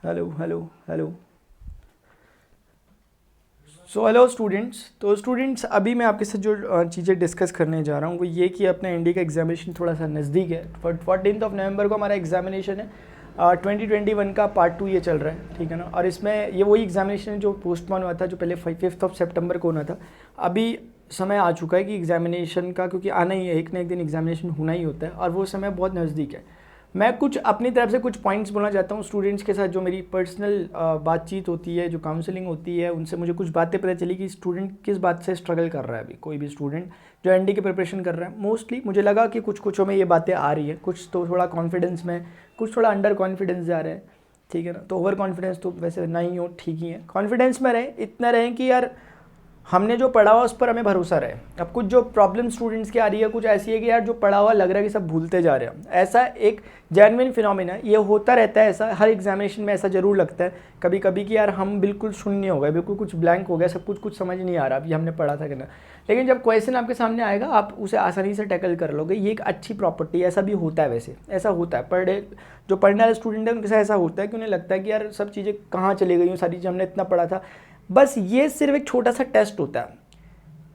Hello hello hello. Hello students. तो students अभी मैं आपके साथ जो चीज़ें डिस्कस करने जा रहा हूँ वो ये कि अपने इंडिया का एग्जामिनेशन थोड़ा सा नज़दीक है। 14 नवंबर को हमारा एग्जामिनेशन है। 2021 का पार्ट 2 ये चल रहा है, ठीक है ना। और इसमें ये वही एग्जामिनेशन है जो पोस्टपोन हुआ था, जो पहले 5 सितंबर को होना था। अभी समय आ चुका है कि एग्जामिनेशन का, क्योंकि आना ही है, एक ना एक दिन एग्जामिनेशन होना ही होता है और वो समय बहुत नज़दीक है। मैं कुछ अपनी तरफ से कुछ पॉइंट्स बोलना चाहता हूँ स्टूडेंट्स के साथ। जो मेरी पर्सनल बातचीत होती है, जो काउंसलिंग होती है, उनसे मुझे कुछ बातें पता चली कि स्टूडेंट किस बात से स्ट्रगल कर रहा है। अभी कोई भी स्टूडेंट जो एनडी की प्रिपरेशन कर रहा है, मोस्टली मुझे लगा कि कुछ में ये बातें आ रही है। कुछ तो थोड़ा कॉन्फिडेंस में, कुछ थोड़ा अंडर कॉन्फिडेंस जा रहे हैं, ठीक है ना। तो ओवर कॉन्फिडेंस तो वैसे ना ही हो, ठीक ही है। कॉन्फिडेंस में रहें, इतना रहें कि यार हमने जो पढ़ा हुआ उस पर हमें भरोसा रहे। अब कुछ जो प्रॉब्लम स्टूडेंट्स की आ रही है, कुछ ऐसी है कि यार जो पढ़ा हुआ लग रहा है कि सब भूलते जा रहे हैं। ऐसा एक जेन्युइन फिनोमिना है, ये होता रहता है। ऐसा हर एग्जामिनेशन में ऐसा जरूर लगता है कभी कभी कि यार हम बिल्कुल शून्य हो गए, बिल्कुल कुछ ब्लैंक हो गया, सब कुछ समझ नहीं आ रहा अभी हमने पढ़ा था कि ना। लेकिन जब क्वेश्चन आपके सामने आएगा आप उसे आसानी से टैकल कर लोगे। ये एक अच्छी प्रॉपर्टी है। ऐसा भी होता है, वैसे ऐसा होता है। पर डे जो पढ़ने वाले स्टूडेंट है उनके साथ ऐसा होता है कि उन्हें लगता है कि यार सब चीज़ें कहाँ चली गई, सारी चीज़ें हमने इतना पढ़ा था। बस ये सिर्फ एक छोटा सा टेस्ट होता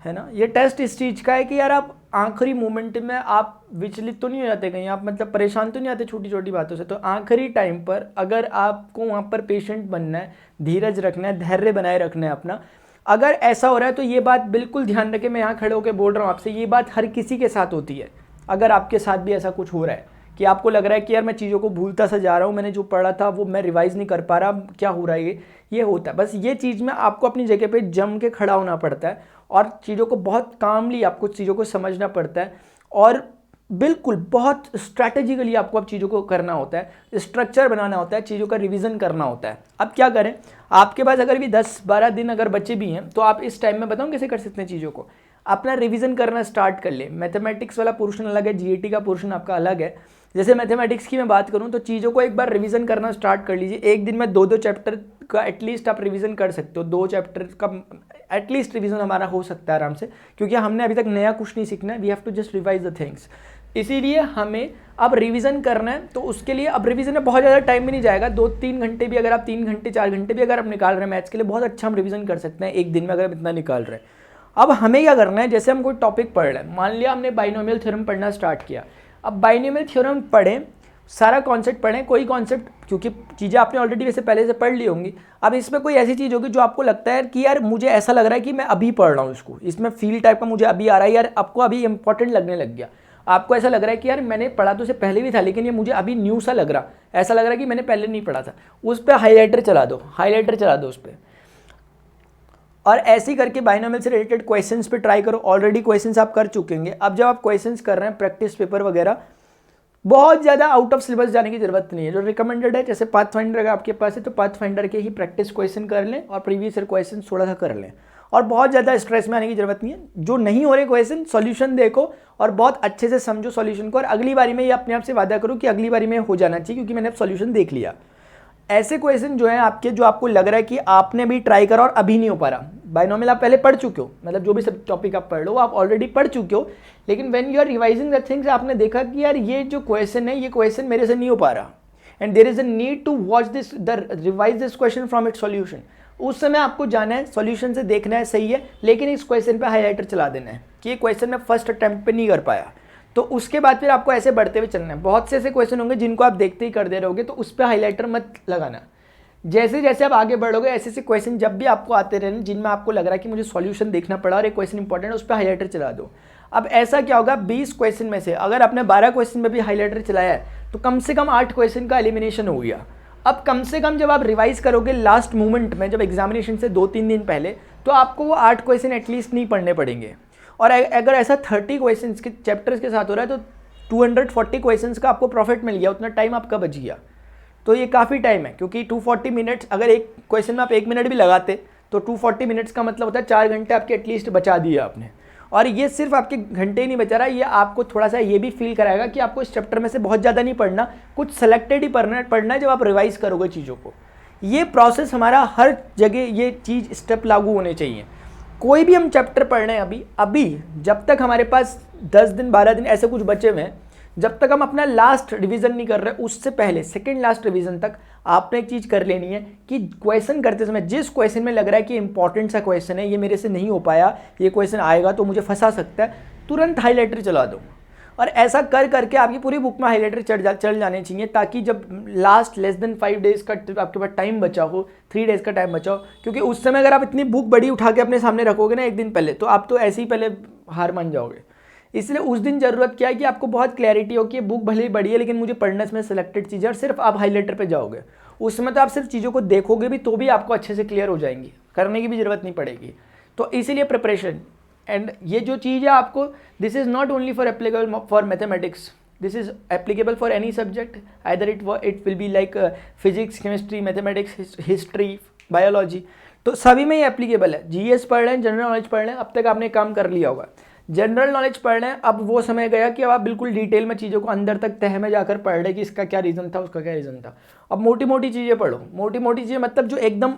है ना। ये टेस्ट इस चीज़ का है कि यार आप आखिरी मोमेंट में आप विचलित तो नहीं हो जाते कहीं, आप मतलब परेशान तो नहीं आते छोटी छोटी बातों से। तो आखिरी टाइम पर अगर आपको वहाँ पर पेशेंट बनना है, धीरज रखना है, धैर्य बनाए रखना है अपना, अगर ऐसा हो रहा है तो ये बात बिल्कुल ध्यान रखें। मैं यहाँ खड़े होकर बोल रहा हूँ आपसे, ये बात हर किसी के साथ होती है। अगर आपके साथ भी ऐसा कुछ हो रहा है कि आपको लग रहा है कि यार मैं चीज़ों को भूलता सा जा रहा हूँ, मैंने जो पढ़ा था वो मैं रिवाइज़ नहीं कर पा रहा, क्या हो रहा है, ये होता है। बस ये चीज़ में आपको अपनी जगह पे जम के खड़ा होना पड़ता है और चीज़ों को बहुत कामली आपको चीज़ों को समझना पड़ता है और बिल्कुल बहुत स्ट्रैटेजिकली आपको अब चीज़ों को करना होता है, स्ट्रक्चर बनाना होता है, चीज़ों का रिवीजन करना होता है। अब क्या करें, आपके पास अगर भी 10-12 दिन अगर बचे भी हैं तो आप इस टाइम में बताऊँ कैसे कर सकते हैं चीज़ों को। अपना रिवीजन करना स्टार्ट कर ले। मैथमेटिक्स वाला पोर्शन अलग है, जीएटी का पोर्शन आपका अलग है। जैसे मैथमेटिक्स की मैं बात करूं तो चीज़ों को एक बार रिवीजन करना स्टार्ट कर लीजिए। एक दिन में 2-2 चैप्टर का एटलीस्ट आप रिवीजन कर सकते हो। 2 चैप्टर का एटलीस्ट रिवीजन हमारा हो सकता है आराम से, क्योंकि हमने अभी तक नया कुछ नहीं सीखना है। We have to just revise the things. इसीलिए हमें अब रिवीजन करना है। तो उसके लिए अब रिवीजन में बहुत ज़्यादा टाइम भी नहीं जाएगा। 2-3 घंटे भी अगर आप 3 घंटे 4 घंटे भी अगर आप निकाल रहे हैं मैथ्स के लिए, बहुत अच्छा हम रिवीजन कर सकते हैं एक दिन में अगर हम इतना निकाल रहे हैं। अब हमें क्या करना है, जैसे हम कोई टॉपिक पढ़ रहे हैं, मान लिया हमने बाइनोमियल थ्योरम पढ़ना स्टार्ट किया। अब बाइनोमियल थ्योरम पढ़ें, सारा कॉन्सेप्ट पढ़ें, कोई कॉन्सेप्ट, क्योंकि चीज़ें आपने ऑलरेडी वैसे पहले से पढ़ ली होंगी। अब इसमें कोई ऐसी चीज़ होगी जो आपको लगता है कि यार मुझे ऐसा लग रहा है कि मैं अभी पढ़ रहा हूँ इसको, इसमें फील टाइप का मुझे अभी आ रहा है, यार आपको अभी इंपॉर्टेंट लगने लग गया। आपको ऐसा लग रहा है कि यार मैंने पढ़ा तो उसे पहले भी था लेकिन ये मुझे अभी न्यू सा लग रहा, ऐसा लग रहा है कि मैंने पहले नहीं पढ़ा था। उस पर हाईलाइटर चला दो, हाईलाइटर चला दो उस पर, और ऐसे ही करके बाइनोमियल से रिलेटेड क्वेश्चंस पे ट्राई करो। ऑलरेडी क्वेश्चंस आप कर चुके होंगे। अब जब आप क्वेश्चंस कर रहे हैं प्रैक्टिस पेपर वगैरह, बहुत ज़्यादा आउट ऑफ सिलेबस जाने की जरूरत नहीं है। जो रिकमेंडेड है, जैसे पाथफाइंडर अगर आपके पास है तो पाथफाइंडर के ही प्रैक्टिस क्वेश्चन कर लें और प्रीवियस ईयर क्वेश्चन थोड़ा सा कर लें, और बहुत ज़्यादा स्ट्रेस में आने की जरूरत नहीं है। जो नहीं हो रहे क्वेश्चन, सॉल्यूशन देखो और बहुत अच्छे से समझो सॉल्यूशन को, और अगली बारी में ये अपने आप से वादा करो कि अगली बारी में हो जाना चाहिए क्योंकि मैंने अब सॉल्यूशन देख लिया। ऐसे क्वेश्चन जो है आपके, जो आपको लग रहा है कि आपने भी ट्राई करा और अभी नहीं हो पा रहा। बाइनोमियल आप पहले पढ़ चुके हो, मतलब जो भी सब टॉपिक आप पढ़ लो आप ऑलरेडी पढ़ चुके हो, लेकिन when you are revising the things आपने देखा कि यार ये जो क्वेश्चन है, ये क्वेश्चन मेरे से नहीं हो पा रहा, and there is a need to watch this, revise this question from its solution. उस समय आपको जाना है, सॉल्यूशन से देखना है, सही है, लेकिन इस क्वेश्चन पे हाईलाइटर चला देना है कि ये क्वेश्चन मैं फर्स्ट अटेम्प्ट पे नहीं कर पाया। तो उसके बाद फिर आपको ऐसे बढ़ते हुए चलना है। बहुत से ऐसे क्वेश्चन होंगे जिनको आप देखते ही कर दे रहोगे, तो उस पर हाईलाइटर मत लगाना। जैसे जैसे आप आगे बढ़ोगे ऐसे ऐसे क्वेश्चन जब भी आपको आते रहने जिनमें आपको लग रहा है कि मुझे सॉल्यूशन देखना पड़ा और एक क्वेश्चन इंपॉर्टेंट है, उस पर हाईलाइटर चला दो। अब ऐसा क्या होगा, 20 क्वेश्चन में से अगर आपने 12 क्वेश्चन में भी हाईलाइटर चलाया है तो कम से कम 8 क्वेश्चन का एलिमिनेशन हो गया। अब कम से कम जब आप रिवाइज करोगे लास्ट मोमेंट में, जब एग्जामिनेशन से 2-3 दिन पहले, तो आपको वो 8 क्वेश्चन एटलीस्ट नहीं पढ़ने पड़ेंगे। और अगर ऐसा 30 क्वेश्चन के चैप्टर्स के साथ हो रहा है तो 240 क्वेश्चन का आपको प्रॉफिट मिल गया, उतना टाइम आपका बच गया। तो ये काफ़ी टाइम है, क्योंकि 240 मिनट्स, अगर एक क्वेश्चन में आप 1 मिनट भी लगाते तो 240 मिनट्स का मतलब होता है 4 घंटे आपके एटलीस्ट बचा दिए आपने। और ये सिर्फ आपके घंटे ही नहीं बचा रहा, ये आपको थोड़ा सा ये भी फील कराएगा कि आपको इस चैप्टर में से बहुत ज़्यादा नहीं पढ़ना, कुछ सेलेक्टेड ही पढ़ना है जब आप रिवाइज करोगे चीज़ों को। ये प्रोसेस हमारा हर जगह, ये चीज़ स्टेप लागू होने चाहिए। कोई भी हम चैप्टर पढ़ रहे हैं अभी जब तक हमारे पास 10 दिन 12 दिन ऐसे कुछ बचे हुए हैं, जब तक हम अपना लास्ट रिवीजन नहीं कर रहे, उससे पहले सेकंड लास्ट रिवीजन तक आपने एक चीज़ कर लेनी है कि क्वेश्चन करते समय जिस क्वेश्चन में लग रहा है कि इंपॉर्टेंट सा क्वेश्चन है, ये मेरे से नहीं हो पाया, ये क्वेश्चन आएगा तो मुझे फंसा सकता है, तुरंत हाईलाइटर चला दो। और ऐसा कर करके आपकी पूरी बुक में हाईलाइटर चढ़ जाने चाहिए, ताकि जब लास्ट लेस देन 5 डेज़ का आपके पास टाइम बचा हो, 3 डेज़ का टाइम बचा हो, क्योंकि उस समय अगर आप इतनी बुक बड़ी उठा के अपने सामने रखोगे ना एक दिन पहले, तो आप तो ऐसे ही पहले हार मान जाओगे। इसलिए उस दिन ज़रूरत क्या है कि आपको बहुत क्लैरिटी हो कि ये बुक भले ही बड़ी है लेकिन मुझे पढ़ना इसमें सिलेक्टेड चीज़ें, और सिर्फ आप हाईलाइटर पे जाओगे। उस समय तो आप सिर्फ चीज़ों को देखोगे भी तो भी आपको अच्छे से क्लियर हो जाएंगी, करने की भी ज़रूरत नहीं पड़ेगी। तो इसीलिए प्रिपरेशन, एंड ये जो चीज़ है आपको, this is not only for applicable for mathematics, this is applicable for any subject, either it will be like physics, chemistry, mathematics, history, biology, तो सभी में ये एप्लीकेबल है। जीएस पढ़ रहे हैं, जनरल नॉलेज पढ़ रहे हैं, अब तक आपने काम कर लिया होगा। जनरल नॉलेज पढ़ रहे हैं, अब वो समय गया कि अब आप बिल्कुल डिटेल में चीज़ों को अंदर तक तह में जाकर पढ़ रहे कि इसका क्या रीज़न था, उसका क्या रीज़न था। अब मोटी मोटी चीज़ें पढ़ो, मोटी मोटी चीज़ें मतलब जो एकदम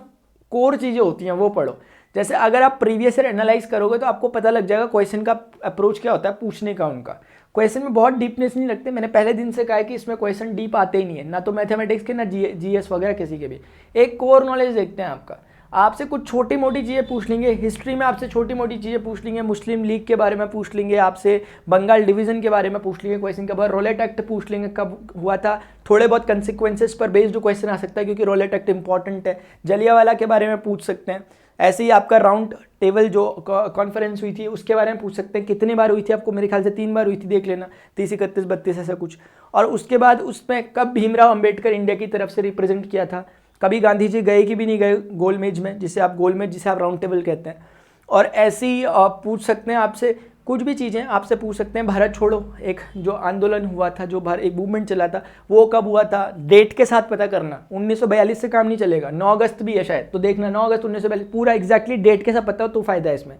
कोर चीज़ें होती हैं वो पढ़ो। जैसे अगर आप प्रीवियस ईयर एनालाइज करोगे तो आपको पता लग जाएगा क्वेश्चन का अप्रोच क्या होता है पूछने का उनका। क्वेश्चन में बहुत डीपनेस नहीं लगते, मैंने पहले दिन से कहा है कि इसमें क्वेश्चन डीप आते ही नहीं है, ना तो मैथमेटिक्स के ना जीएस वगैरह किसी के भी। एक कोर नॉलेज देखते हैं आपका, आपसे कुछ छोटी मोटी चीज़ें पूछ लेंगे, हिस्ट्री में आपसे छोटी मोटी चीज़ें पूछ लेंगे, मुस्लिम लीग के बारे में पूछ लेंगे, आपसे बंगाल डिवीज़न के बारे में पूछ लेंगे क्वेश्चन, कब रोलेट एक्ट पूछ लेंगे कब हुआ था, थोड़े बहुत कंसिक्वेंसेस पर बेस्ड क्वेश्चन आ सकता है क्योंकि रोलेट एक्ट इंपॉर्टेंट है। जलियांवाला के बारे में पूछ सकते हैं। ऐसे ही आपका राउंड टेबल जो कॉन्फ्रेंस हुई थी उसके बारे में पूछ सकते हैं, कितनी बार हुई थी, आपको मेरे ख्याल से 3 बार हुई थी, देख लेना, 30, 31, 32 ऐसा कुछ। और उसके बाद उसमें कब भीमराव अंबेडकर इंडिया की तरफ से रिप्रेजेंट किया था, कभी गांधी जी गए कि भी नहीं गए गोलमेज में, जिसे आप राउंड टेबल कहते हैं। और ऐसे ही पूछ सकते हैं आपसे कुछ भी चीज़ें आपसे पूछ सकते हैं। भारत छोड़ो एक जो आंदोलन हुआ था, जो एक मूवमेंट चला था, वो कब हुआ था, डेट के साथ पता करना। 1942 से काम नहीं चलेगा, 9 अगस्त भी है शायद, तो देखना 9 अगस्त 1942 पूरा एग्जैक्टली डेट के साथ पता हो तो फ़ायदा है इसमें।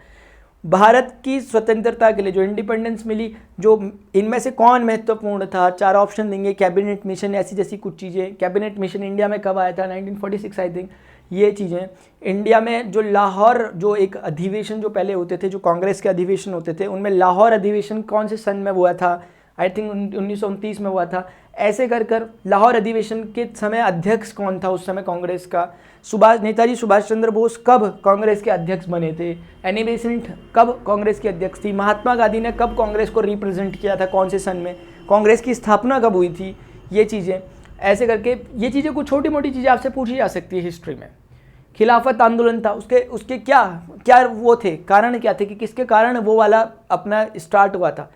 भारत की स्वतंत्रता के लिए जो इंडिपेंडेंस मिली, जो इनमें से कौन महत्वपूर्ण था, 4 ऑप्शन देंगे, कैबिनेट मिशन, ऐसी जैसी कुछ चीज़ें। कैबिनेट मिशन इंडिया में कब आया था, 1946 आई थिंक। ये चीज़ें इंडिया में जो लाहौर जो एक अधिवेशन जो पहले होते थे, जो कांग्रेस के अधिवेशन होते थे, उनमें लाहौर अधिवेशन कौन से सन में हुआ था, आई थिंक 1929 में हुआ था। ऐसे कर कर लाहौर अधिवेशन के समय अध्यक्ष कौन था उस समय कांग्रेस का, नेताजी सुभाष चंद्र बोस कब कांग्रेस के अध्यक्ष बने थे, एनी बेसेंट कब कांग्रेस की अध्यक्ष थी, महात्मा गांधी ने कब कांग्रेस को रिप्रेजेंट किया था, कौन से सन में, कांग्रेस की स्थापना कब हुई थी, ये चीज़ें। ऐसे करके ये चीज़ें कुछ छोटी मोटी चीज़ें आपसे पूछी जा सकती है हिस्ट्री में। खिलाफत आंदोलन था, उसके क्या वो थे, कारण क्या थे कि किसके कारण वो वाला अपना स्टार्ट हुआ था।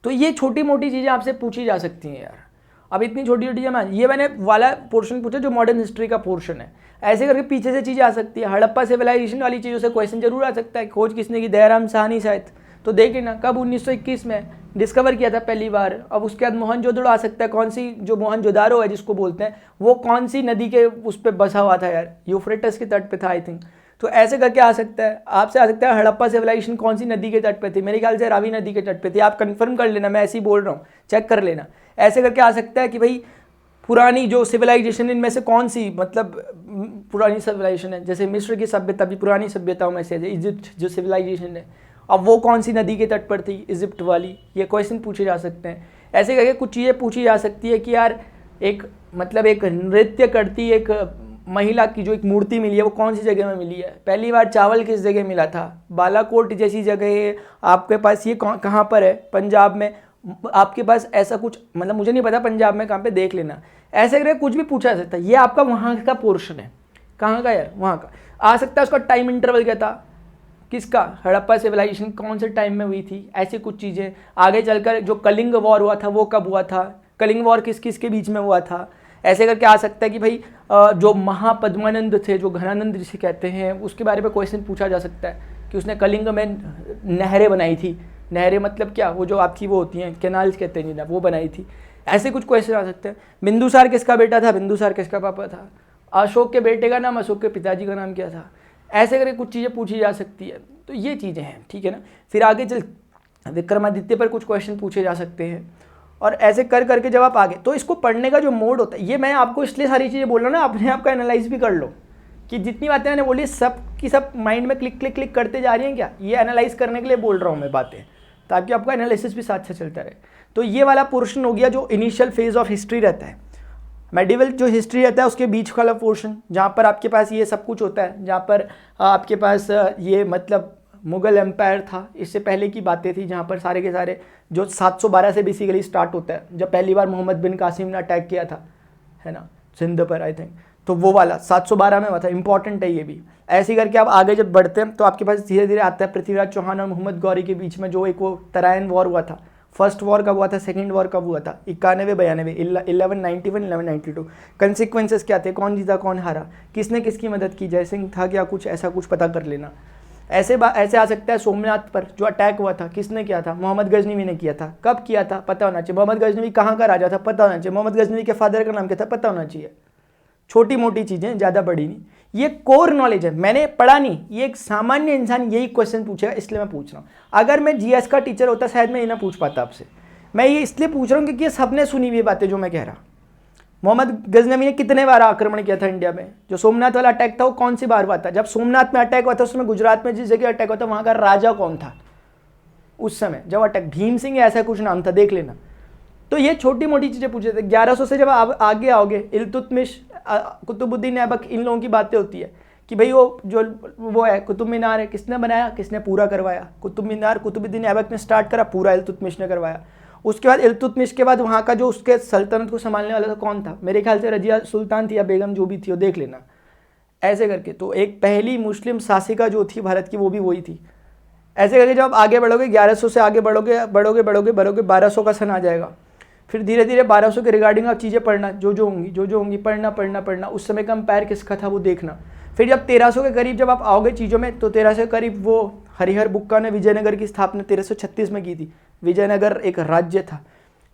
तो ये छोटी मोटी चीज़ें आपसे पूछी जा सकती हैं यार। अब इतनी छोटी छोटी चीज़ें, ये मैंने वाला पोर्शन पूछा जो मॉडर्न हिस्ट्री का पोर्शन है। ऐसे करके पीछे से चीज़ें आ सकती है। हड़प्पा सिविलाइजेशन वाली चीज़ों से क्वेश्चन जरूर आ सकता है। खोज किसने की, दयाराम साहनी शायद, तो देखिए ना कब 1921 में डिस्कवर किया था पहली बार। अब उसके बाद मोहनजोदड़ो आ सकता है, कौन सी जो मोहनजोदारो है जिसको बोलते हैं, वो कौन सी नदी के उस पर बसा हुआ था यार, यूफ्रेटस के तट पे था आई थिंक। तो ऐसे करके आ सकता है, आपसे आ सकता है हड़प्पा सिविलाइजेशन कौन सी नदी के तट पे थी, मेरे ख्याल से रावी नदी के तट पे थी, आप कंफर्म कर लेना, मैं ऐसे ही बोल रहा हूँ, चेक कर लेना। ऐसे करके आ सकता है कि भाई पुरानी जो सिविलाइजेशन इनमें से कौन सी, मतलब पुरानी सिविलाइजेशन है, जैसे मिस्र की सभ्यता भी पुरानी सभ्यताओं में से है, इजिप्ट जो सिविलाइजेशन है, अब वो कौन सी नदी के तट पर थी, इजिप्ट वाली, ये क्वेश्चन पूछे जा सकते हैं। ऐसे करके कुछ चीज़ें पूछी जा सकती है कि यार एक मतलब एक नृत्य करती एक महिला की जो एक मूर्ति मिली है वो कौन सी जगह में मिली है, पहली बार चावल किस जगह मिला था, बालाकोट जैसी जगह है आपके पास, ये कहाँ पर है, पंजाब में आपके पास ऐसा कुछ, मतलब मुझे नहीं पता पंजाब में कहाँ पे, देख लेना। ऐसे करके कुछ भी पूछा जा सकता है। ये आपका वहाँ का पोर्शन है, कहाँ का यार, वहाँ का आ सकता है। उसका टाइम इंटरवल क्या था, किसका, हड़प्पा सिविलाइजेशन कौन से टाइम में हुई थी, ऐसी कुछ चीज़ें। आगे चलकर जो कलिंग वॉर हुआ था वो कब हुआ था, कलिंग वॉर किस किस के बीच में हुआ था। ऐसे करके आ सकता है कि भाई जो महापद्मानंद थे, जो घनानंद जिसे कहते हैं, उसके बारे में क्वेश्चन पूछा जा सकता है कि उसने कलिंग में नहरें बनाई थी। नहरें मतलब क्या, वो जो आपकी वो होती हैं कैनाल्स कहते हैं जिन्हें, वो बनाई थी। ऐसे कुछ क्वेश्चन आ सकते हैं। बिंदुसार किसका बेटा था, बिंदुसार किसका पापा था, अशोक के बेटे का नाम, अशोक के पिताजी का नाम क्या था। ऐसे करके कुछ चीज़ें पूछी जा सकती है। तो ये चीज़ें हैं, ठीक है ना। फिर आगे चल विक्रमादित्य पर कुछ क्वेश्चन पूछे जा सकते हैं। और ऐसे कर करके जब आप आगे, तो इसको पढ़ने का जो मोड होता है, ये मैं आपको इसलिए सारी चीज़ें बोल रहा हूँ ना, अपने आप का एनालाइज भी कर लो कि जितनी बातें मैंने बोली सब की सब माइंड में क्लिक क्लिक क्लिक करते जा रही हैं क्या, ये एनालाइज करने के लिए बोल रहा हूँ मैं बातें, ताकि आपका एनालिसिस भी साथ से चलता रहे। तो ये वाला पोर्शन हो गया जो इनिशियल फेज ऑफ हिस्ट्री रहता है। मेडिवल जो हिस्ट्री रहता है उसके बीच वाला पोर्शन जहाँ पर आपके पास ये सब कुछ होता है, जहाँ पर आपके पास ये मतलब मुग़ल एम्पायर था, इससे पहले की बातें थी, जहाँ पर सारे के सारे जो 712 से बेसिकली स्टार्ट होता है, जब पहली बार मोहम्मद बिन कासिम ने अटैक किया था, है ना, सिंध पर आई थिंक, तो वो वाला 712 में हुआ था, इंपॉर्टेंट है ये भी। ऐसे करके आप आगे जब बढ़ते हैं तो आपके पास धीरे धीरे आता है पृथ्वीराज चौहान और मोहम्मद गौरी के बीच में जो एक वो तराइन वॉर हुआ था। फर्स्ट वॉर कब हुआ था, सेकंड वॉर कब हुआ था, 91-92, 1191 1192। कंसिक्वेंसेस क्या थे, कौन जीता कौन हारा, किसने किसकी मदद की, जयसिंह था क्या, कुछ ऐसा कुछ पता कर लेना। ऐसे आ सकता है सोमनाथ पर जो अटैक हुआ था, किसने किया था, मोहम्मद गजनवी ने किया था, कब किया था पता होना चाहिए, मोहम्मद गजनवी कहाँ का राजा था पता होना चाहिए, मोहम्मद गजनवी के फादर का नाम क्या था पता होना चाहिए। छोटी मोटी चीज़ें, ज़्यादा बड़ी नहीं, ये कोर नॉलेज है, मैंने पढ़ा नहीं, ये एक सामान्य इंसान यही क्वेश्चन पूछेगा, इसलिए मैं पूछ रहा हूँ। अगर मैं जीएस का टीचर होता शायद मैं ये ना पूछ पाता आपसे। मैं ये इसलिए पूछ रहा हूँ क्योंकि ये सबने सुनी हुई बातें जो मैं कह रहा। मोहम्मद गजनवी ने कितने बार आक्रमण किया था इंडिया में, जो सोमनाथ वाला अटैक था वो कौन सी बार हुआ था, जब सोमनाथ में अटैक हुआ था उसमें गुजरात में जिस जगह अटैक हुआ था वहाँ का राजा कौन था उस समय जब अटैक, भीम सिंह ऐसा कुछ नाम था, देख लेना। तो ये छोटी मोटी चीज़ें पूछे थे। 1100 से जब आप आगे आओगे, इल्तुतमिश, कुतुबुद्दीन ऐबक, इन लोगों की बातें होती है कि भाई वो है कुतुब मीनार है, किसने बनाया, किसने पूरा करवाया, कुतुब मीनार कुतुबुद्दीन ऐबक ने स्टार्ट करा, पूरा इल्तुतमिश ने करवाया। उसके बाद इल्तुतमिश के बाद वहाँ का जो उसके सल्तनत को संभालने वाला था कौन था, मेरे ख्याल से रजिया सुल्तान थी या बेगम, जो भी थी वो देख लेना। ऐसे करके तो एक पहली मुस्लिम शासिका जो थी भारत की वो भी वही थी। ऐसे करके जब आप आगे बढ़ोगे 1100 से आगे बढ़ोगे 1200 का सन आ जाएगा। फिर धीरे धीरे 1200 के रिगार्डिंग आप चीज़ें पढ़ना, जो होंगी पढ़ना। उस समय का एम्पायर किसका था वो देखना। फिर जब 1300 के करीब जब आप आओगे चीज़ों में, तो 1300 के करीब वो हरिहर बुक्का ने विजयनगर की स्थापना 1336 में की थी। विजयनगर एक राज्य था,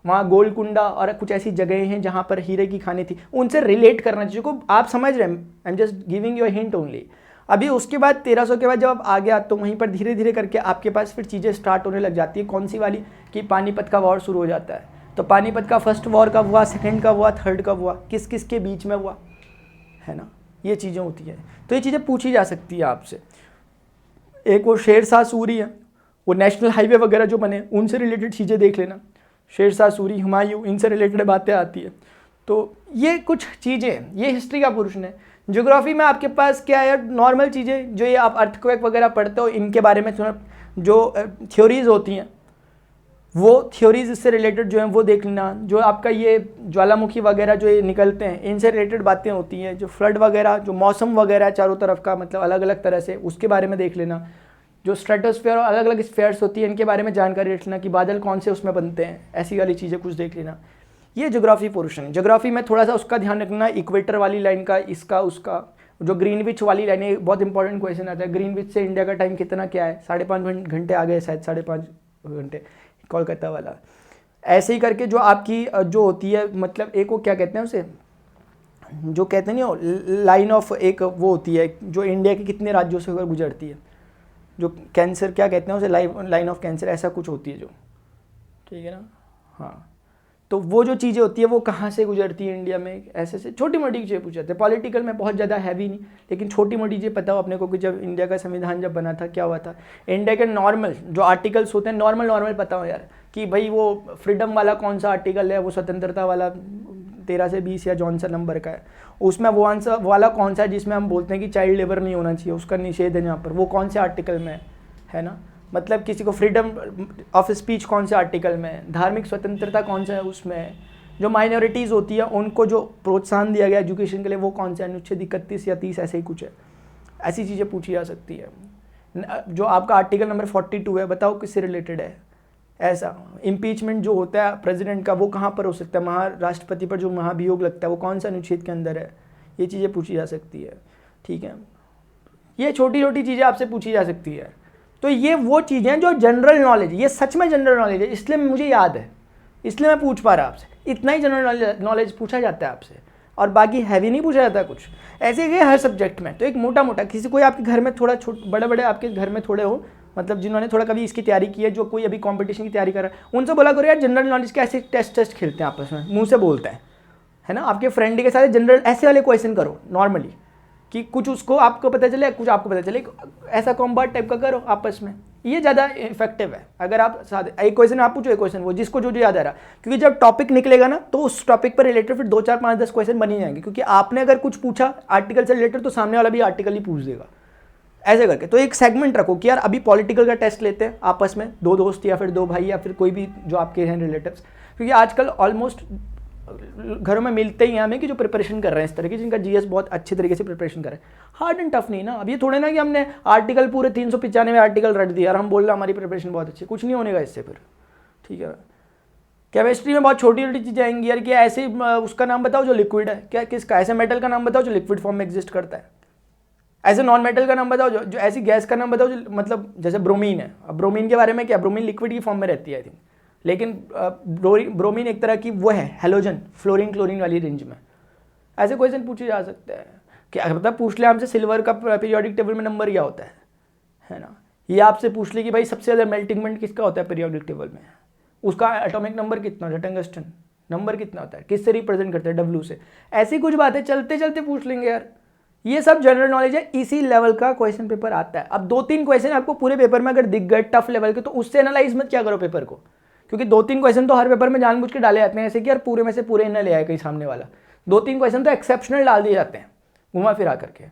वहाँ गोलकुंडा और कुछ ऐसी जगहें हैं जहाँ पर हीरे की खानी थी, उनसे रिलेट करना चाहिए को आप समझ रहे हैं। I am just giving you a hint only. अभी उसके बाद 1300 के बाद जब आप आगे आते तो वहीं पर धीरे धीरे करके आपके पास फिर चीज़ें स्टार्ट होने लग जाती है। कौन सी वाली, कि पानीपत का वॉर शुरू हो जाता है। तो पानीपत का फर्स्ट वॉर कब हुआ, सेकंड कब हुआ, थर्ड कब हुआ, किस किस के बीच में हुआ, है ना, ये चीज़ें होती हैं। तो ये चीज़ें पूछी जा सकती है आपसे। एक वो शेरशाह सूरी है, वो नेशनल हाईवे वगैरह जो बने उनसे रिलेटेड चीज़ें देख लेना। शेरशाह सूरी, हुमायूं, इनसे रिलेटेड बातें आती है। तो ये कुछ चीज़ें, ये हिस्ट्री का पोर्शन है। ज्योग्राफी में आपके पास क्या है, नॉर्मल चीज़ें जो ये आप अर्थक्वेक वगैरह पढ़ते हो, इनके बारे में थोड़ा जो थ्योरीज होती हैं वो थ्योरीज इससे रिलेटेड जो हैं वो देख लेना। जो आपका ये ज्वालामुखी वगैरह जो ये निकलते हैं इनसे रिलेटेड बातें होती हैं। जो फ्लड वगैरह, जो मौसम वगैरह चारों तरफ का, मतलब अलग अलग तरह से, उसके बारे में देख लेना। जो स्ट्रेटोस्फीयर और अलग अलग स्फीयर्स होती हैं इनके बारे में जानकारी रख लेना कि बादल कौन से उसमें बनते हैं, ऐसी वाली चीज़ें कुछ देख लेना। ये ज्योग्राफी पोर्शन है। ज्योग्राफी में थोड़ा सा उसका ध्यान रखना, इक्वेटर वाली लाइन का, इसका उसका। जो ग्रीनविच वाली लाइन है, बहुत इंपॉर्टेंट क्वेश्चन आता है, ग्रीनविच से इंडिया का टाइम कितना क्या है, 5.5 घंटे आ गए शायद, 5.5 घंटे कोलकाता वाला। ऐसे ही करके जो आपकी जो होती है, मतलब एक वो क्या कहते हैं उसे, जो कहते नहीं हो, लाइन ऑफ एक वो होती है जो इंडिया के कितने राज्यों से होकर गुजरती है, जो कैंसर क्या कहते हैं उसे, लाइन ऑफ कैंसर ऐसा कुछ होती है जो, ठीक है ना। हाँ, तो वो जो चीज़ें होती है वो कहाँ से गुजरती है इंडिया में, ऐसे से छोटी मोटी चीज़ें पूछ जाते हैं। पॉलिटिकल में बहुत ज़्यादा हैवी नहीं, लेकिन छोटी मोटी चीज़ें पता हो अपने को कि जब इंडिया का संविधान जब बना था क्या हुआ था। इंडिया के नॉर्मल जो आर्टिकल्स होते हैं, नॉर्मल पता हो यार, कि भाई वो फ्रीडम वाला कौन सा आर्टिकल है, वो स्वतंत्रता वाला 13 से 20 या जौन सा नंबर का है, उसमें वो आंसर वाला कौन सा है जिसमें हम बोलते हैं कि चाइल्ड लेबर नहीं होना चाहिए, उसका निषेध है यहाँ पर, वो कौन से आर्टिकल में है ना। मतलब किसी को फ्रीडम ऑफ स्पीच कौन से आर्टिकल में, धार्मिक स्वतंत्रता कौन सा है उसमें, जो माइनॉरिटीज़ होती है उनको जो प्रोत्साहन दिया गया एजुकेशन के लिए वो कौन सा, अनुच्छेद 31 या 30 ऐसे ही कुछ है। ऐसी चीज़ें पूछी जा सकती है। जो आपका आर्टिकल नंबर 42 है, बताओ किससे रिलेटेड है। ऐसा इम्पीचमेंट जो होता है प्रेसिडेंट का वो कहाँ पर हो सकता है, महाराष्ट्रपति पर जो महाभियोग लगता है वो कौन सा अनुच्छेद के अंदर है, ये चीज़ें पूछी जा सकती है। ठीक है, ये छोटी छोटी चीज़ें आपसे पूछी जा सकती है। तो ये वो चीज़ें जो जनरल नॉलेज, ये सच में जनरल नॉलेज है, इसलिए मुझे याद है, इसलिए मैं पूछ पा रहा आपसे। इतना ही जनरल नॉलेज पूछा जाता है आपसे, और बाकी हैवी नहीं पूछा जाता कुछ। ऐसे ही हर सब्जेक्ट में तो एक मोटा मोटा, किसी कोई आपके घर में थोड़ा बड़े आपके घर में थोड़े हो, मतलब जिन्होंने थोड़ा कभी इसकी तैयारी की है, जो कोई अभी कंपटीशन की तैयारी कर रहा है, उनसे बोला करो यार जनरल नॉलेज के ऐसे टेस्ट खेलते हैं आपस में, मुँह से बोलते हैं, है ना। आपके फ्रेंड के साथ जनरल ऐसे वाले क्वेश्चन करो नॉर्मली, कि कुछ उसको आपको पता चले, कुछ आपको पता चले, ऐसा कॉम्बाट टाइप का करो आपस में, ये ज़्यादा इफेक्टिव है। अगर आप एक क्वेश्चन आप पूछो, एक क्वेश्चन वो, जिसको जो याद आ रहा, क्योंकि जब टॉपिक निकलेगा ना तो उस टॉपिक पर रिलेटेड फिर 2 4 5 10 क्वेश्चन बन ही जाएंगे, क्योंकि आपने अगर कुछ पूछा आर्टिकल से रिलेटेड तो सामने वाला भी आर्टिकल ही पूछ देगा, ऐसे करके। तो एक सेगमेंट रखो कि यार अभी पॉलिटिकल का टेस्ट लेते हैं आपस में 2 दोस्त या फिर 2 भाई या फिर कोई भी जो आपके हैं रिलेटिव्स, क्योंकि आजकल ऑलमोस्ट घरों में मिलते ही हैं हमें कि जो प्रिपरेशन कर रहे हैं इस तरह की, जिनका जीएस बहुत अच्छे तरीके से प्रिपरेशन कर रहे हैं। हार्ड एंड टफ नहीं ना। अब ये थोड़े ना कि हमने आर्टिकल पूरे 395 आर्टिकल रट दिया और हम बोल रहे हमारी प्रिपरेशन बहुत अच्छी, कुछ नहीं होने का इससे फिर, ठीक है। केमिस्ट्री में बहुत छोटी छोटी चीज़ें आएंगी यार, कि ऐसे उसका नाम बताओ जो लिक्विड है, क्या किसका, ऐसे मेटल का नाम बताओ जो लिक्विड फॉर्म में एग्जिस्ट करता है, ऐसे नॉन मेटल का नाम बताओ जो ऐसी गैस का नाम बताओ जो, मतलब जैसे ब्रोमीन है। अब ब्रोमीन के बारे में क्या, ब्रोमीन लिक्विड की फॉर्म में रहती है आई थिंक, लेकिन ब्रोमीन एक तरह की वो है हेलोजन, फ्लोरीन क्लोरीन वाली रेंज में। ऐसे क्वेश्चन पूछे जा सकते हैं। क्या मतलब पूछ ले हमसे सिल्वर का पीरियोडिक टेबल में नंबर क्या होता है ना। ये आपसे पूछ ले कि भाई सबसे ज़्यादा मेल्टिंग पॉइंट किसका होता है पीरियोडिक टेबल में, उसका एटॉमिक नंबर कितना होता है, टंगस्टन नंबर कितना होता है, किससे रिप्रेजेंट करते हैं, डब्ल्यू से। ऐसी कुछ बातें चलते चलते पूछ लेंगे यार। ये सब जनरल नॉलेज है, इसी लेवल का क्वेश्चन पेपर आता है। अब 2-3 क्वेश्चन आपको पूरे पेपर में अगर दिख गए टफ लेवल के, तो उससे एनालाइज मत क्या करो पेपर को, क्योंकि 2-3 क्वेश्चन तो हर पेपर में जानबूझ के डाले जाते हैं ऐसे कि यार पूरे में से पूरे न ले आए कहीं सामने वाला। 2-3 क्वेश्चन तो एक्सेप्शनल डाल दिए जाते हैं घुमा फिरा करके।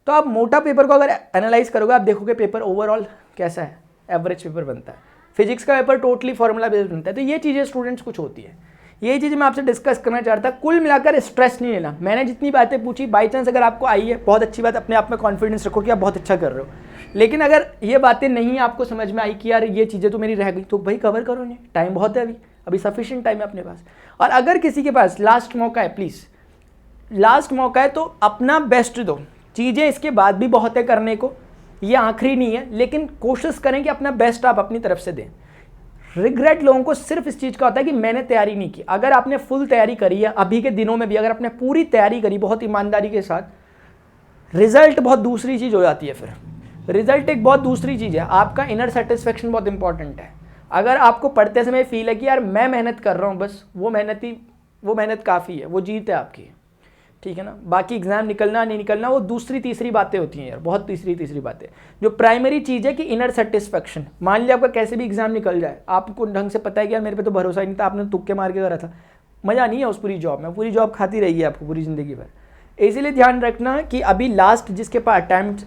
तो आप मोटा पेपर को अगर एनालाइज करोगे, आप देखोगे पेपर ओवरऑल कैसा है, एवरेज पेपर बनता है। फिजिक्स का पेपर टोटली फॉर्मूला बेस्ड बनता है। तो ये चीज़ें स्टूडेंट्स कुछ होती है, ये चीज़ मैं आपसे डिस्कस करना चाहता। कुल मिलाकर स्ट्रेस नहीं लेना। मैंने जितनी बातें पूछी, बाई चांस अगर आपको आई है बहुत अच्छी बात, अपने आप में कॉन्फिडेंस रखो कि आप बहुत अच्छा कर रहे हो। लेकिन अगर ये बातें नहीं आपको समझ में आई कि यार ये चीज़ें तो मेरी रह गई, तो भाई कवर करो नहीं, टाइम बहुत है अभी सफिशिएंट टाइम है अपने पास। और अगर किसी के पास लास्ट मौका है, प्लीज़ लास्ट मौका है तो अपना बेस्ट दो। चीज़ें इसके बाद भी बहुत है करने को, ये आखिरी नहीं है, लेकिन कोशिश करें कि अपना बेस्ट आप अपनी तरफ से दें। रिग्रेट लोगों को सिर्फ इस चीज़ का होता है कि मैंने तैयारी नहीं की। अगर आपने फुल तैयारी करी है अभी के दिनों में भी, अगर आपने पूरी तैयारी करी बहुत ईमानदारी के साथ, रिजल्ट बहुत दूसरी चीज़ हो जाती है। फिर रिजल्ट एक बहुत दूसरी चीज़ है, आपका इनर सेटिस्फेक्शन बहुत इंपॉर्टेंट है। अगर आपको पढ़ते समय फील है कि यार मैं मेहनत कर रहा हूँ, बस वो मेहनत काफ़ी है, वो जीत है आपकी, ठीक है ना। बाकी एग्जाम निकलना नहीं निकलना वो दूसरी तीसरी बातें होती हैं यार, बहुत तीसरी बातें। जो प्राइमरी चीज़ है कि इनर सेटिस्फेक्शन। मान लिया आपका कैसे भी एग्जाम निकल जाए, आपको ढंग से पता है कि यार मेरे पे तो भरोसा ही नहीं था, आपने तुक्के मार के करा था, मज़ा नहीं है उस पूरी जॉब में, पूरी जॉब खाती रही है आपको पूरी ज़िंदगी भर। इसीलिए ध्यान रखना कि अभी लास्ट जिसके पास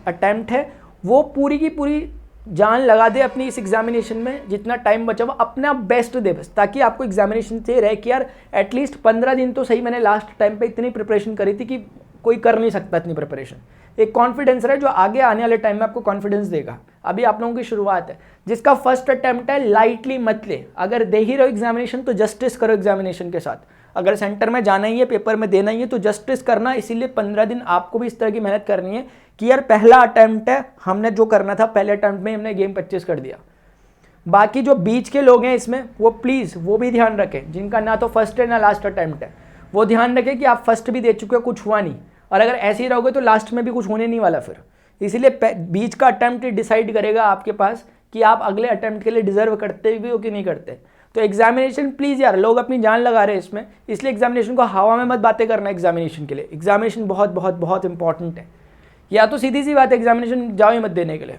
अटैम्प्ट है वो पूरी की पूरी जान लगा दे अपनी इस एग्जामिनेशन में, जितना टाइम बचा हुआ अपना बेस्ट दे बस, ताकि आपको एग्जामिनेशन से रहे कि यार एटलीस्ट 15 दिन तो सही मैंने लास्ट टाइम पे इतनी प्रिपरेशन करी थी कि कोई कर नहीं सकता इतनी प्रिपरेशन। एक कॉन्फिडेंस रहे जो आगे आने वाले टाइम में आपको कॉन्फिडेंस देगा। अभी आप लोगों की शुरुआत है, जिसका फर्स्ट अटैम्प्ट है लाइटली मत ले। अगर दे ही रहो एग्जामिनेशन तो जस्टिस करो एग्जामिनेशन के साथ। अगर सेंटर में जाना ही है, पेपर में देना ही है, तो जस्टिस करना। इसीलिए 15 दिन आपको भी इस तरह की मेहनत करनी है कि यार पहला अटैम्प्ट है, हमने जो करना था पहले अटैम्प्ट में हमने गेम 25 कर दिया। बाकी जो बीच के लोग हैं इसमें, वो प्लीज़ वो भी ध्यान रखें, जिनका ना तो फर्स्ट है ना लास्ट अटैम्प्ट है, वो ध्यान रखें कि आप फर्स्ट भी दे चुके हो, कुछ हुआ नहीं, और अगर ऐसे ही रहोगे तो लास्ट में भी कुछ होने नहीं वाला फिर। इसीलिए बीच का अटैम्प्ट डिसाइड करेगा आपके पास कि आप अगले अटैम्प्ट के लिए डिजर्व करते भी हो कि नहीं करते। तो एग्जामिनेशन प्लीज़ यार, लोग अपनी जान लगा रहे हैं इसमें, इसलिए एग्जामिनेशन को हवा में मत बातें करना। एग्जामिनेशन के लिए एग्जामिनेशन बहुत बहुत बहुत इंपॉर्टेंट है। या तो सीधी सी बात है, एग्जामिनेशन जाओ ही मत देने के लिए।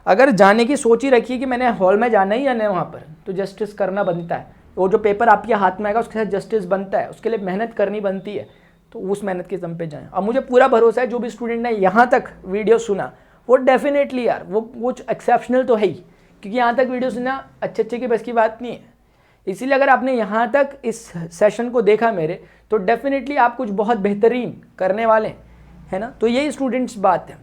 अगर जाने की सोच ही रखिए कि मैंने हॉल में जाना ही जाना है वहाँ पर, तो जस्टिस करना बनता है। वो जो पेपर आपके हाथ में आएगा उसके साथ जस्टिस बनता है, उसके लिए मेहनत करनी बनती है। तो उस मेहनत के दम पे जाएं। और मुझे पूरा भरोसा है जो भी स्टूडेंट ने यहाँ तक वीडियो सुना वो डेफिनेटली यार वो एक्सेप्शनल तो है ही, क्योंकि यहाँ तक वीडियो सुनना अच्छे की बस की बात नहीं है। इसीलिए अगर आपने यहाँ तक इस सेशन को देखा मेरे, तो डेफिनेटली आप कुछ बहुत बेहतरीन करने वाले हैं ना। तो यही स्टूडेंट्स बात है।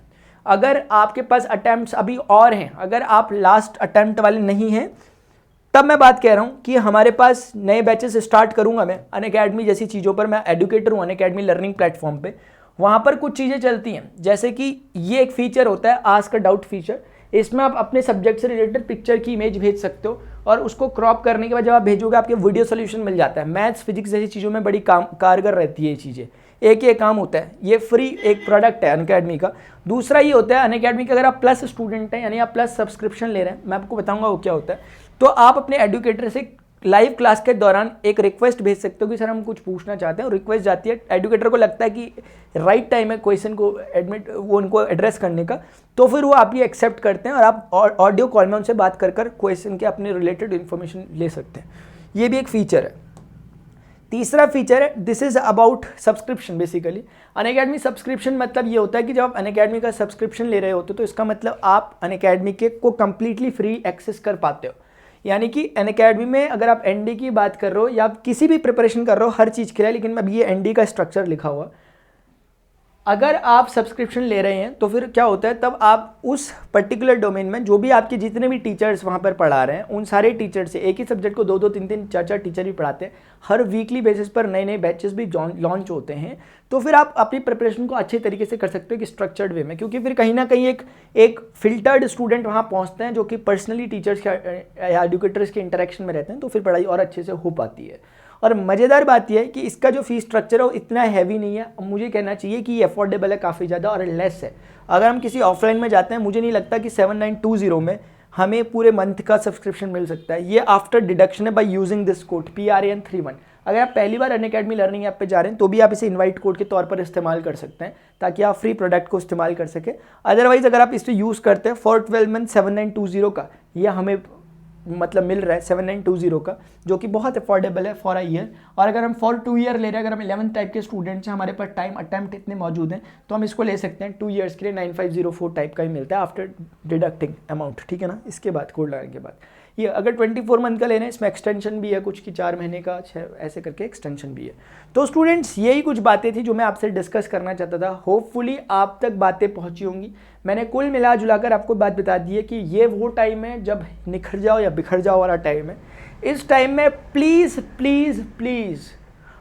अगर आपके पास अटैम्प्ट्स अभी और हैं, अगर आप लास्ट अटैम्प्ट वाले नहीं हैं, तब मैं बात कह रहा हूँ कि हमारे पास नए बैचेस स्टार्ट करूँगा मैं अनअकैडमी जैसी चीज़ों पर। मैं एडुकेटर हूँ अनअकैडमी लर्निंग प्लेटफॉर्म पे। वहाँ पर कुछ चीज़ें चलती हैं, जैसे कि ये एक फीचर होता है आस्क अ डाउट फीचर। इसमें आप अपने सब्जेक्ट से रिलेटेड पिक्चर की इमेज भेज सकते हो, और उसको क्रॉप करने के बाद जब आप भेजोगे आपके वीडियो सोल्यूशन मिल जाता है। मैथ्स फिजिक्स जैसी चीज़ों में बड़ी कारगर रहती है ये चीज़ें। एक ये काम होता है, ये फ्री एक प्रोडक्ट है अनअकैडमी का। दूसरा ये होता है अनअकैडमी का, अगर आप प्लस स्टूडेंट हैं यानी आप प्लस सब्सक्रिप्शन ले रहे हैं, मैं आपको बताऊंगा वो क्या होता है। तो आप अपने एडुकेटर से लाइव क्लास के दौरान एक रिक्वेस्ट भेज सकते हो कि सर हम कुछ पूछना चाहते हैं, और रिक्वेस्ट जाती है, एडुकेटर को लगता है कि राइट टाइम है क्वेश्चन को एडमिट वो उनको एड्रेस करने का, तो फिर वो आपकी एक्सेप्ट करते हैं और आप ऑडियो कॉल में उनसे बात कर क्वेश्चन के अपने रिलेटेड इन्फॉर्मेशन ले सकते हैं। ये भी एक फीचर है। तीसरा फीचर है, this is about subscription. Basically Unacademy subscription मतलब ये होता है कि जब आप अनअकैडमी का सब्सक्रिप्शन ले रहे होते हो तो इसका मतलब आप अनअकैडमी के को कंप्लीटली फ्री एक्सेस कर पाते हो। यानी कि अनअकैडमी में अगर आप एनडी की बात कर रहे हो या आप किसी भी प्रिपरेशन कर रहे हो हर चीज़ के लिए, लेकिन अभी ये एनडी का स्ट्रक्चर लिखा हुआ, अगर आप सब्सक्रिप्शन ले रहे हैं तो फिर क्या होता है, तब आप उस पर्टिकुलर डोमेन में जो भी आपके जितने भी टीचर्स वहाँ पर पढ़ा रहे हैं उन सारे टीचर से, एक ही सब्जेक्ट को 2-2 3-3 4-4 टीचर भी पढ़ाते हैं, हर वीकली बेसिस पर नए नए बैचेस भी लॉन्च होते हैं, तो फिर आप अपनी प्रिपरेशन को अच्छे तरीके से कर सकते हो कि स्ट्रक्चर्ड वे में, क्योंकि फिर कहीं ना कहीं एक फिल्टर्ड स्टूडेंट वहाँ पहुँचते हैं जो कि पर्सनली टीचर्स के या एडुकेटर्स के इंटरेक्शन में रहते हैं, तो फिर पढ़ाई और अच्छे से हो पाती है। और मज़ेदार बात यह है कि इसका जो फीस स्ट्रक्चर है वो इतना हैवी नहीं है, मुझे कहना चाहिए कि ये अफोर्डेबल है काफ़ी ज़्यादा और लेस है। अगर हम किसी ऑफलाइन में जाते हैं, मुझे नहीं लगता कि 7920 में हमें पूरे मंथ का सब्सक्रिप्शन मिल सकता है। ये आफ्टर डिडक्शन है by using this code PRAN31। अगर आप पहली बार अनअकैडमी लर्निंग ऐप पे जा रहे हैं तो भी आप इसे इनवाइट कोड के तौर पर इस्तेमाल कर सकते हैं ताकि आप फ्री प्रोडक्ट को इस्तेमाल कर सकें। अदरवाइज अगर आप इसे यूज़ करते हैं फॉर 12 मंथ 7920 का, यह हमें मतलब मिल रहा है 7920 का, जो कि बहुत अफोर्डेबल है फॉर अ ईयर। और अगर हम फॉर 2 ईयर ले रहे हैं, अगर हम 11th टाइप के स्टूडेंट्स हैं, हमारे पास टाइम अटैम्प्ट इतने मौजूद हैं, तो हम इसको ले सकते हैं 2 ईयर्स के लिए 9504 टाइप का ही मिलता है आफ्टर डिडक्टिंग अमाउंट, ठीक है ना। इसके बाद कोड लगाने के बाद ये अगर 24 मंथ का लेना है, इसमें एक्सटेंशन भी है कुछ की 4 महीने का, 6 ऐसे करके एक्सटेंशन भी है। तो स्टूडेंट्स यही कुछ बातें थी जो मैं आपसे डिस्कस करना चाहता था। होपफुली आप तक बातें पहुंची होंगी। मैंने कुल मिला जुलाकर आपको बात बता दी है कि ये वो टाइम है जब निखर जाओ या बिखर जाओ वाला टाइम है। इस टाइम में please please please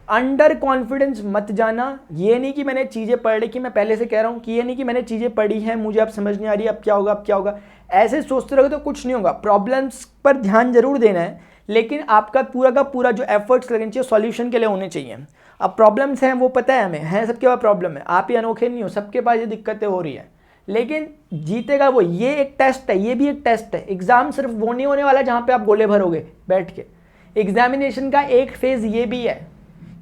under confidence मत जाना। ये नहीं कि मैंने चीज़ें पढ़ ली, कि मैं पहले से कह रहा हूँ कि ये नहीं कि मैंने चीज़ें पढ़ी हैं, मुझे अब समझ नहीं आ रही, अब क्या होगा अब क्या होगा, ऐसे सोचते रहोगे तो कुछ नहीं होगा। प्रॉब्लम्स पर ध्यान जरूर देना है, लेकिन आपका पूरा का पूरा जो एफर्ट्स लगने चाहिए सॉल्यूशन के लिए होने चाहिए। अब प्रॉब्लम्स हैं वो पता है हमें, है सबके पास प्रॉब्लम है, आप ही अनोखे नहीं हो, सबके पास ये दिक्कतें हो रही हैं, लेकिन जीतेगा वो। ये एक टेस्ट है, ये भी एक टेस्ट है। एग्जाम सिर्फ वो नहीं होने वाला जहाँ पे आप गोले भरोगे बैठ के। एग्जामिनेशन का एक फेज ये भी है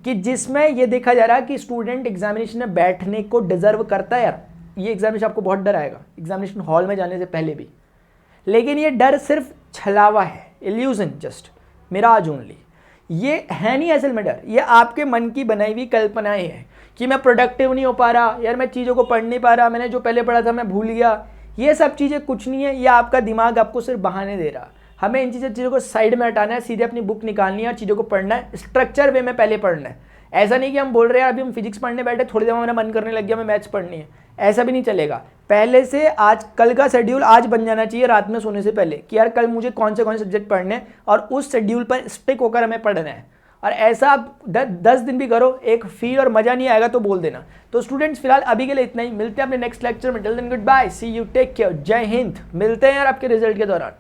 कि जिसमें ये देखा जा रहा है कि स्टूडेंट एग्जामिनेशन में बैठने को डिजर्व करता है। यार ये एग्जामिनेशन आपको बहुत डर आएगा एग्जामिनेशन हॉल में जाने से पहले भी, लेकिन ये डर सिर्फ छलावा है, इल्यूजन, जस्ट मिराज ओनली। ये है नहीं असल में डर, ये आपके मन की बनाई हुई कल्पनाएं हैं कि मैं प्रोडक्टिव नहीं हो पा रहा, यार मैं चीज़ों को पढ़ नहीं पा रहा, मैंने जो पहले पढ़ा था मैं भूल गया। ये सब चीज़ें कुछ नहीं है, ये आपका दिमाग आपको सिर्फ बहाने दे रहा। हमें इन चीज़ों को साइड में हटाना है, सीधे अपनी बुक निकालनी है और चीज़ों को पढ़ना है, स्ट्रक्चर वे में पहले पढ़ना है। ऐसा नहीं कि हम बोल रहे हैं अभी हम फिजिक्स पढ़ने बैठे, थोड़ी देर में मेरा मन करने लग गया मैं मैथ्स पढ़नी है, ऐसा भी नहीं चलेगा। पहले से आज कल का शेड्यूल आज बन जाना चाहिए रात में सोने से पहले कि यार कल मुझे कौन से सब्जेक्ट पढ़ने हैं और उस शेड्यूल पर स्टिक होकर हमें पढ़ना है। और ऐसा आप 10 दिन भी करो, एक फील और मज़ा नहीं आएगा तो बोल देना। तो स्टूडेंट्स फिलहाल अभी के लिए इतना ही, मिलते हैं अपने नेक्स्ट लेक्चर में। Till then good bye, see you, take care, जय हिंद। मिलते हैं यार आपके रिजल्ट के दौरान।